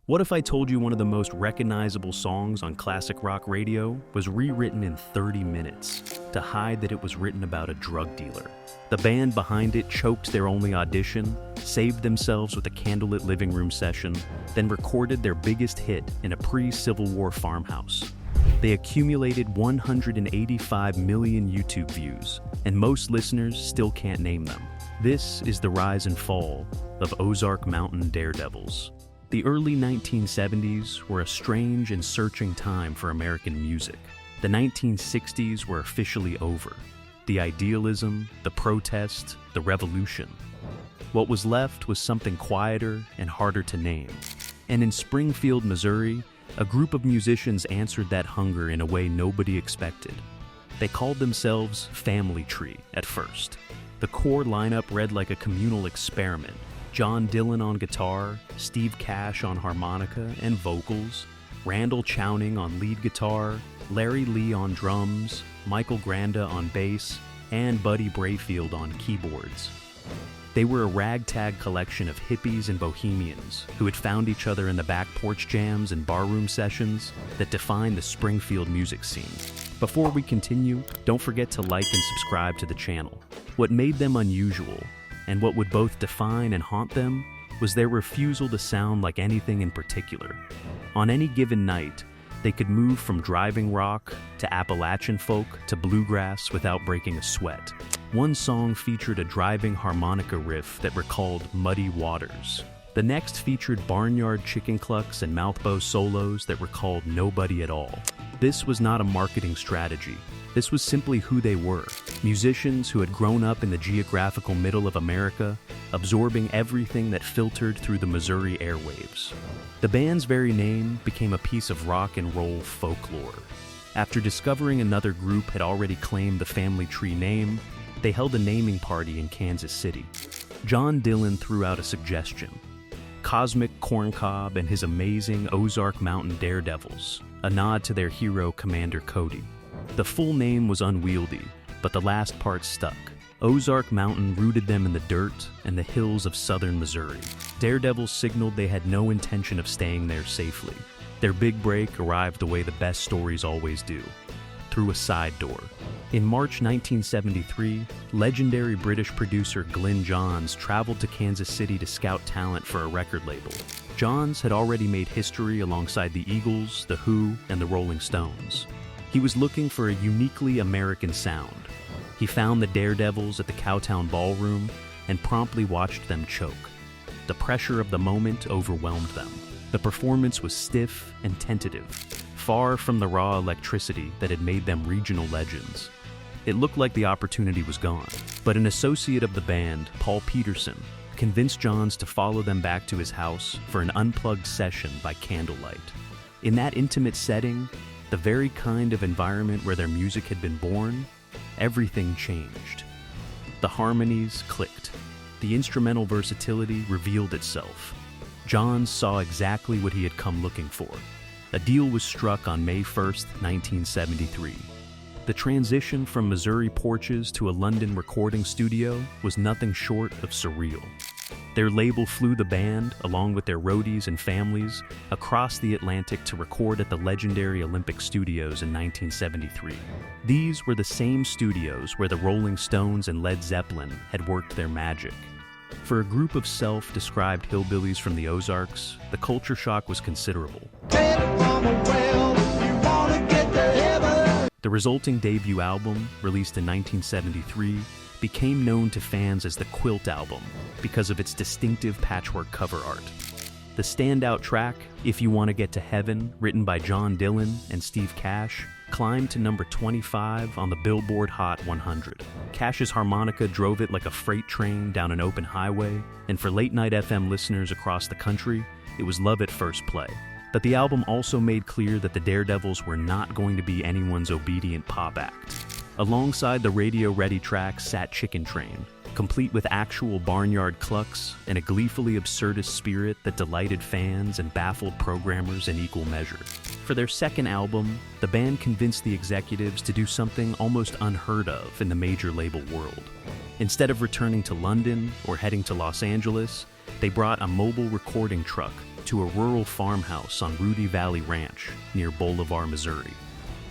What if I told you one of the most recognizable songs on classic rock radio was rewritten in 30 minutes to hide that it was written about a drug dealer? The band behind it choked their only audition, saved themselves with a candlelit living room session, then recorded their biggest hit in a pre-Civil War farmhouse. They accumulated 185 million YouTube views, and most listeners still can't name them. This is the rise and fall of Ozark Mountain Daredevils. The early 1970s were a strange and searching time for American music. The 1960s were officially over. The idealism, the protest, the revolution. What was left was something quieter and harder to name. And in Springfield, Missouri, a group of musicians answered that hunger in a way nobody expected. They called themselves Family Tree at first. The core lineup read like a communal experiment. John Dillon on guitar, Steve Cash on harmonica and vocals, Randall Chowning on lead guitar, Larry Lee on drums, Michael Granda on bass, and Buddy Brayfield on keyboards. They were a ragtag collection of hippies and bohemians who had found each other in the back porch jams and barroom sessions that defined the Springfield music scene. Before we continue, don't forget to like and subscribe to the channel. What made them unusual, and what would both define and haunt them, was their refusal to sound like anything in particular. On any given night, they could move from driving rock to Appalachian folk to bluegrass without breaking a sweat. One song featured a driving harmonica riff that recalled Muddy Waters. The next featured barnyard chicken clucks and mouthbow solos that recalled Nobody at All. This was not a marketing strategy. This was simply who they were. Musicians who had grown up in the geographical middle of America, absorbing everything that filtered through the Missouri airwaves. The band's very name became a piece of rock and roll folklore. After discovering another group had already claimed the Family Tree name, they held a naming party in Kansas City. John Dillon threw out a suggestion: Cosmic Corncob and his amazing Ozark Mountain Daredevils, a nod to their hero Commander Cody. The full name was unwieldy, but the last part stuck. Ozark Mountain rooted them in the dirt and the hills of southern Missouri. Daredevils signaled they had no intention of staying there safely. Their big break arrived the way the best stories always do, through a side door. In March 1973, legendary British producer Glyn Johns traveled to Kansas City to scout talent for a record label. Johns had already made history alongside the Eagles, the Who, and the Rolling Stones. He was looking for a uniquely American sound. He found the Daredevils at the Cowtown Ballroom and promptly watched them choke. The pressure of the moment overwhelmed them. The performance was stiff and tentative, far from the raw electricity that had made them regional legends. It looked like the opportunity was gone, but an associate of the band, Paul Peterson, convinced Johns to follow them back to his house for an unplugged session by candlelight. In that intimate setting, the very kind of environment where their music had been born, everything changed. The harmonies clicked. The instrumental versatility revealed itself. Johns saw exactly what he had come looking for. A deal was struck on May 1st, 1973. The transition from Missouri porches to a London recording studio was nothing short of surreal. Their label flew the band, along with their roadies and families, across the Atlantic to record at the legendary Olympic Studios in 1973. These were the same studios where the Rolling Stones and Led Zeppelin had worked their magic. For a group of self-described hillbillies from the Ozarks, the culture shock was considerable. The resulting debut album, released in 1973, became known to fans as the Quilt Album because of its distinctive patchwork cover art. The standout track, If You Want to Get to Heaven, written by John Dillon and Steve Cash, climbed to number 25 on the Billboard Hot 100. Cash's harmonica drove it like a freight train down an open highway, and for late-night FM listeners across the country, it was love at first play. But the album also made clear that the Daredevils were not going to be anyone's obedient pop act. Alongside the radio-ready track sat Chicken Train, complete with actual barnyard clucks and a gleefully absurdist spirit that delighted fans and baffled programmers in equal measure. For their second album, the band convinced the executives to do something almost unheard of in the major label world. Instead of returning to London or heading to Los Angeles, they brought a mobile recording truck to a rural farmhouse on Rudy Valley Ranch near Bolivar, Missouri.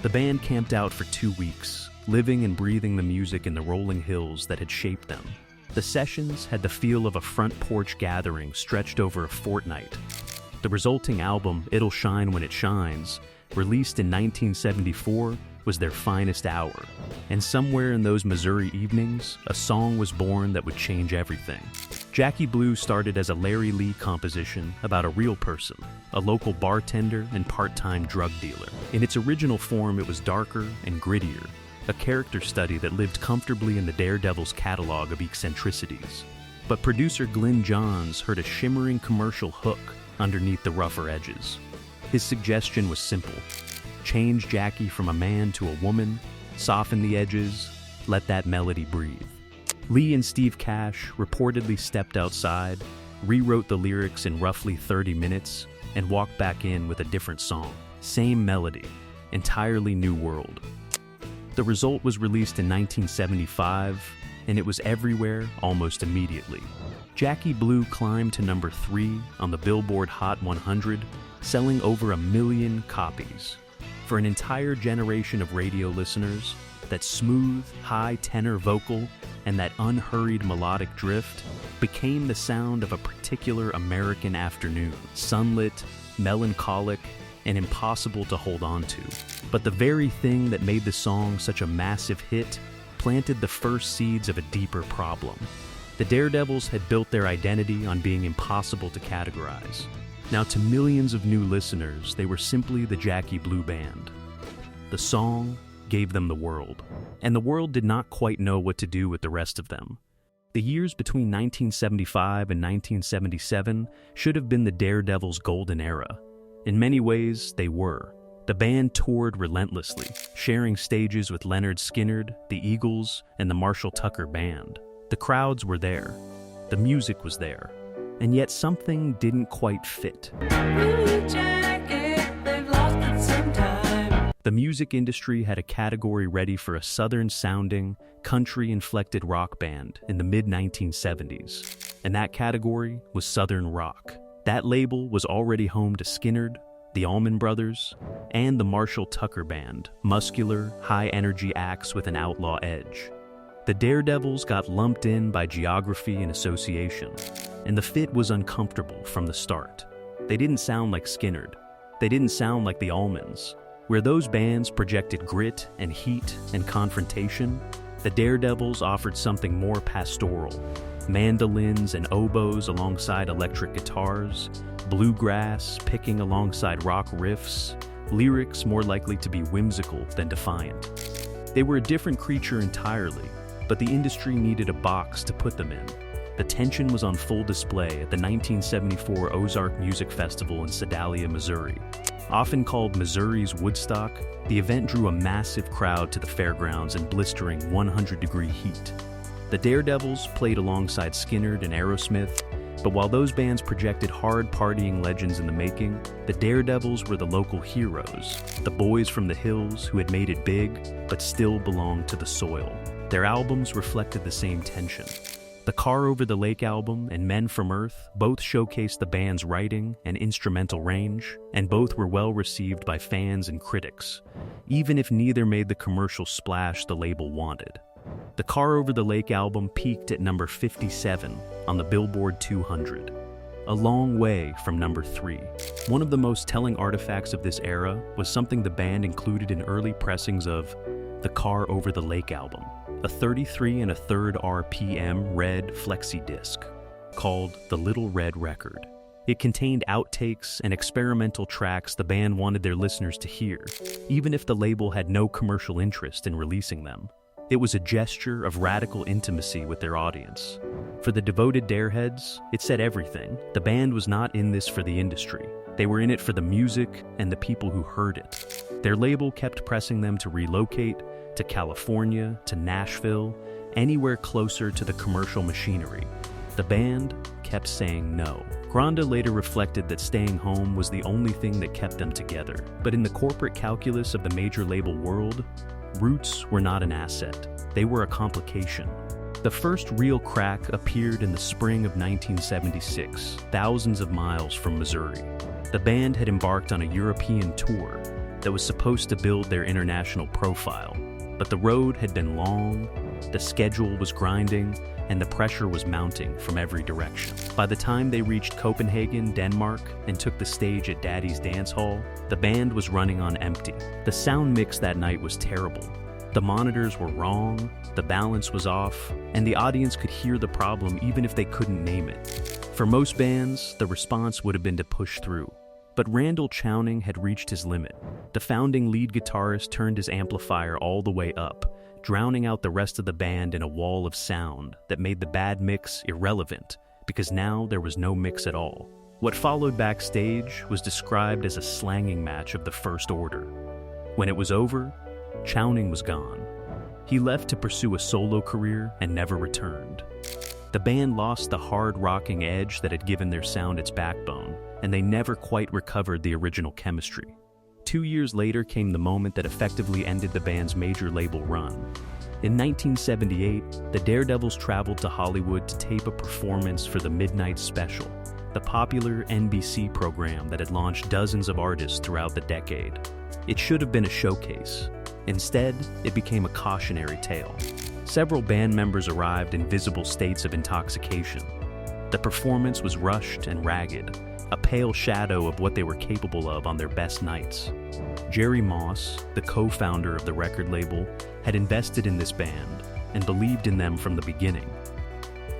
The band camped out for 2 weeks, living and breathing the music in the rolling hills that had shaped them. The sessions had the feel of a front porch gathering stretched over a fortnight. The resulting album, It'll Shine When It Shines, released in 1974, was their finest hour. And somewhere in those Missouri evenings, a song was born that would change everything. Jackie Blue started as a Larry Lee composition about a real person, a local bartender and part-time drug dealer. In its original form, it was darker and grittier, a character study that lived comfortably in the Daredevils' catalog of eccentricities. But producer Glyn Johns heard a shimmering commercial hook underneath the rougher edges. His suggestion was simple: change Jackie from a man to a woman, soften the edges, let that melody breathe. Lee and Steve Cash reportedly stepped outside, rewrote the lyrics in roughly 30 minutes, and walked back in with a different song. Same melody, entirely new world. The result was released in 1975, and it was everywhere almost immediately. Jackie Blue climbed to number 3 on the Billboard Hot 100, selling over 1 million copies. For an entire generation of radio listeners, that smooth, high tenor vocal and that unhurried melodic drift became the sound of a particular American afternoon, sunlit, melancholic, and impossible to hold on to. But the very thing that made the song such a massive hit planted the first seeds of a deeper problem. The Daredevils had built their identity on being impossible to categorize. Now, to millions of new listeners, they were simply the Jackie Blue Band. The song gave them the world, and the world did not quite know what to do with the rest of them. The years between 1975 and 1977 should have been the Daredevils' golden era. In many ways, they were. The band toured relentlessly, sharing stages with Leonard Skinner, the Eagles, and the Marshall Tucker Band. The crowds were there. The music was there. And yet something didn't quite fit. The music industry had a category ready for a southern-sounding, country-inflected rock band in the mid-1970s. And that category was Southern rock. That label was already home to Skinner, the Allman Brothers, and the Marshall Tucker Band, muscular, high-energy acts with an outlaw edge. The Daredevils got lumped in by geography and association, and the fit was uncomfortable from the start. They didn't sound like Skinner. They didn't sound like the Allmans. Where those bands projected grit and heat and confrontation, the Daredevils offered something more pastoral. Mandolins and oboes alongside electric guitars, bluegrass picking alongside rock riffs, lyrics more likely to be whimsical than defiant. They were a different creature entirely, but the industry needed a box to put them in. The tension was on full display at the 1974 Ozark Music Festival in Sedalia, Missouri. Often called Missouri's Woodstock, the event drew a massive crowd to the fairgrounds in blistering 100-degree heat. The Daredevils played alongside Skinner and Aerosmith, but while those bands projected hard partying legends in the making, the Daredevils were the local heroes, the boys from the hills who had made it big but still belonged to the soil. Their albums reflected the same tension. The Car Over the Lake album and Men from Earth both showcased the band's writing and instrumental range, and both were well received by fans and critics, even if neither made the commercial splash the label wanted. The Car Over the Lake album peaked at number 57 on the Billboard 200, a long way from number 3. One of the most telling artifacts of this era was something the band included in early pressings of the Car Over the Lake album, a 33 1/3 RPM red flexi disc called The Little Red Record. It contained outtakes and experimental tracks the band wanted their listeners to hear, even if the label had no commercial interest in releasing them. It was a gesture of radical intimacy with their audience. For the devoted Dareheads, it said everything. The band was not in this for the industry. They were in it for the music and the people who heard it. Their label kept pressing them to relocate to California, to Nashville, anywhere closer to the commercial machinery. The band kept saying no. Granda later reflected that staying home was the only thing that kept them together. But in the corporate calculus of the major label world, roots were not an asset. They were a complication. The first real crack appeared in the spring of 1976, thousands of miles from Missouri. The band had embarked on a European tour that was supposed to build their international profile, but the road had been long, the schedule was grinding, and the pressure was mounting from every direction. By the time they reached Copenhagen, Denmark, and took the stage at Daddy's Dance Hall, the band was running on empty. The sound mix that night was terrible. The monitors were wrong, the balance was off, and the audience could hear the problem even if they couldn't name it. For most bands, the response would have been to push through. But Randall Chowning had reached his limit. The founding lead guitarist turned his amplifier all the way up, drowning out the rest of the band in a wall of sound that made the bad mix irrelevant, because now there was no mix at all. What followed backstage was described as a slanging match of the first order. When it was over, Chowning was gone. He left to pursue a solo career and never returned. The band lost the hard-rocking edge that had given their sound its backbone, and they never quite recovered the original chemistry. 2 years later came the moment that effectively ended the band's major label run. In 1978, the Daredevils traveled to Hollywood to tape a performance for the Midnight Special, the popular NBC program that had launched dozens of artists throughout the decade. It should have been a showcase. Instead, it became a cautionary tale. Several band members arrived in visible states of intoxication. The performance was rushed and ragged, a pale shadow of what they were capable of on their best nights. Jerry Moss, the co-founder of the record label, had invested in this band and believed in them from the beginning.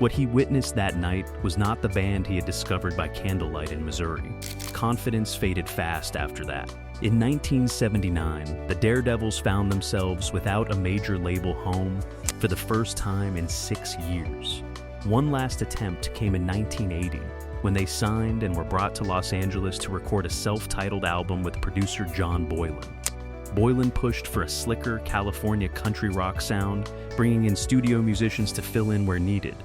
What he witnessed that night was not the band he had discovered by candlelight in Missouri. Confidence faded fast after that. In 1979, the Daredevils found themselves without a major label home for the first time in 6 years. One last attempt came in 1980, when they signed and were brought to Los Angeles to record a self-titled album with producer John Boylan. Boylan pushed for a slicker California country rock sound, bringing in studio musicians to fill in where needed.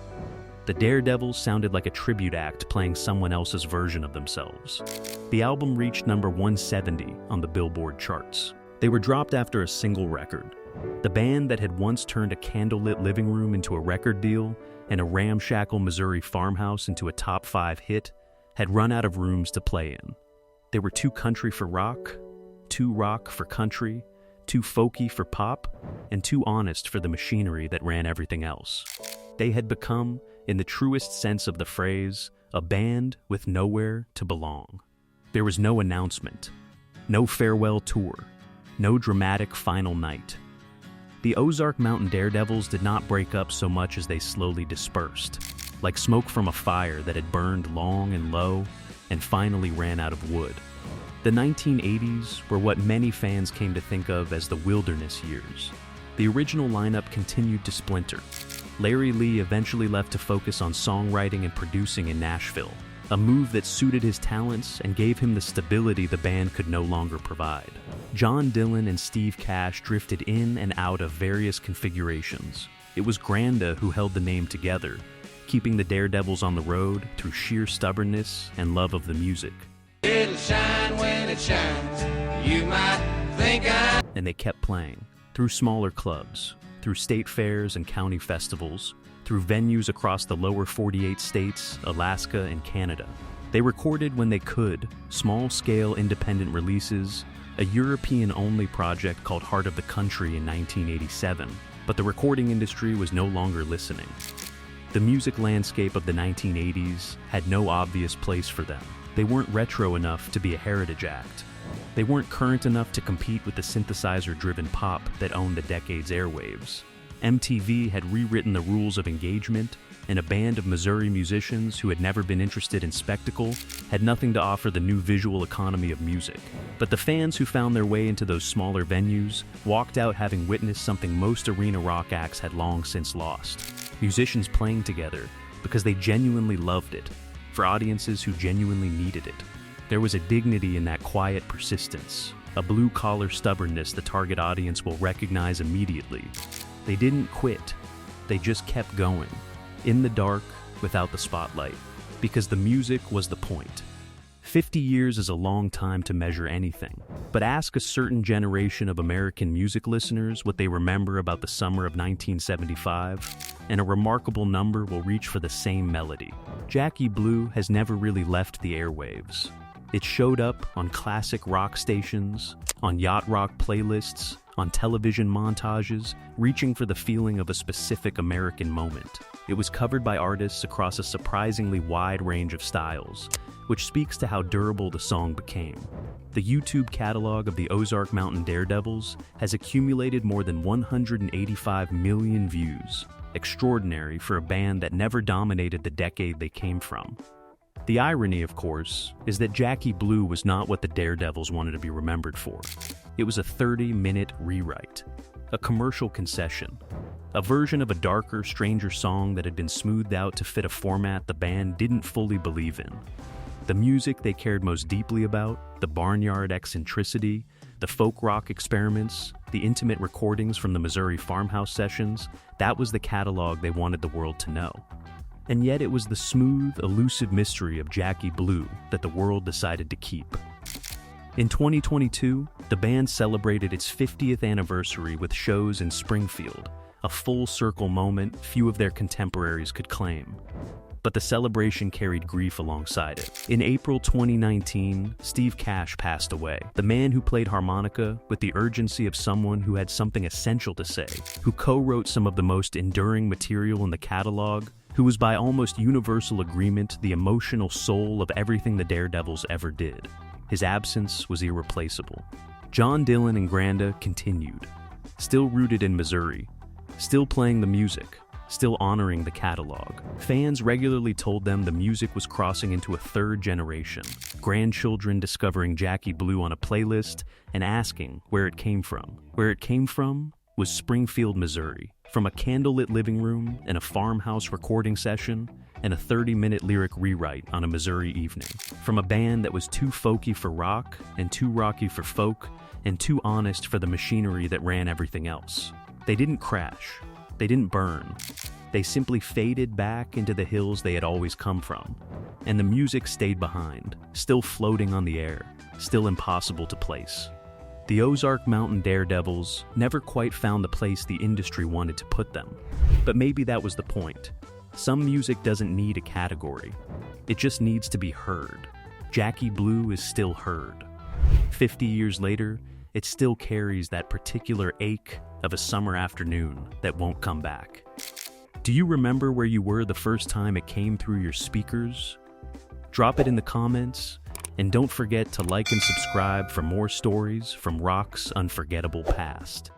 The Daredevils sounded like a tribute act playing someone else's version of themselves. The album reached number 170 on the Billboard charts. They were dropped after a single record. The band that had once turned a candlelit living room into a record deal and a ramshackle Missouri farmhouse into a top 5 hit had run out of rooms to play in. They were too country for rock, too rock for country, too folky for pop, and too honest for the machinery that ran everything else. They had become, in the truest sense of the phrase, a band with nowhere to belong. There was no announcement, no farewell tour, no dramatic final night. The Ozark Mountain Daredevils did not break up so much as they slowly dispersed, like smoke from a fire that had burned long and low and finally ran out of wood. The 1980s were what many fans came to think of as the wilderness years. The original lineup continued to splinter. Larry Lee eventually left to focus on songwriting and producing in Nashville, a move that suited his talents and gave him the stability the band could no longer provide. John Dillon and Steve Cash drifted in and out of various configurations. It was Granda who held the name together, keeping the Daredevils on the road through sheer stubbornness and love of the music. It'll shine when it shines. You might think And they kept playing, through smaller clubs, through state fairs and county festivals, through venues across the lower 48 states, Alaska, and Canada. They recorded when they could, small-scale independent releases, a European-only project called Heart of the Country in 1987, but the recording industry was no longer listening. The music landscape of the 1980s had no obvious place for them. They weren't retro enough to be a heritage act. They weren't current enough to compete with the synthesizer-driven pop that owned the decade's airwaves. MTV had rewritten the rules of engagement, and a band of Missouri musicians who had never been interested in spectacle had nothing to offer the new visual economy of music. But the fans who found their way into those smaller venues walked out having witnessed something most arena rock acts had long since lost. Musicians playing together because they genuinely loved it, for audiences who genuinely needed it. There was a dignity in that quiet persistence, a blue-collar stubbornness the target audience will recognize immediately. They didn't quit, they just kept going, in the dark, without the spotlight, because the music was the point. 50 years is a long time to measure anything, but ask a certain generation of American music listeners what they remember about the summer of 1975, and a remarkable number will reach for the same melody. Jackie Blue has never really left the airwaves. It showed up on classic rock stations, on yacht rock playlists, on television montages, reaching for the feeling of a specific American moment. It was covered by artists across a surprisingly wide range of styles, which speaks to how durable the song became. The YouTube catalog of the Ozark Mountain Daredevils has accumulated more than 185 million views, extraordinary for a band that never dominated the decade they came from. The irony, of course, is that Jackie Blue was not what the Daredevils wanted to be remembered for. It was a 30-minute rewrite, a commercial concession, a version of a darker, stranger song that had been smoothed out to fit a format the band didn't fully believe in. The music they cared most deeply about, the barnyard eccentricity, the folk rock experiments, the intimate recordings from the Missouri farmhouse sessions, that was the catalog they wanted the world to know. And yet it was the smooth, elusive mystery of Jackie Blue that the world decided to keep. In 2022, the band celebrated its 50th anniversary with shows in Springfield, a full-circle moment few of their contemporaries could claim. But the celebration carried grief alongside it. In April 2019, Steve Cash passed away, the man who played harmonica with the urgency of someone who had something essential to say, who co-wrote some of the most enduring material in the catalog, who was by almost universal agreement the emotional soul of everything the Daredevils ever did. His absence was irreplaceable. John Dillon and Granda continued, still rooted in Missouri, still playing the music, still honoring the catalog. Fans regularly told them the music was crossing into a third generation, grandchildren discovering Jackie Blue on a playlist and asking where it came from. Where it came from was Springfield, Missouri. From a candlelit living room and a farmhouse recording session and a 30-minute lyric rewrite on a Missouri evening. From a band that was too folky for rock and too rocky for folk and too honest for the machinery that ran everything else. They didn't crash. They didn't burn. They simply faded back into the hills they had always come from. And the music stayed behind, still floating on the air, still impossible to place. The Ozark Mountain Daredevils never quite found the place the industry wanted to put them. But maybe that was the point. Some music doesn't need a category. It just needs to be heard. Jackie Blue is still heard. 50 years later, it still carries that particular ache of a summer afternoon that won't come back. Do you remember where you were the first time it came through your speakers? Drop it in the comments, and don't forget to like and subscribe for more stories from rock's unforgettable past.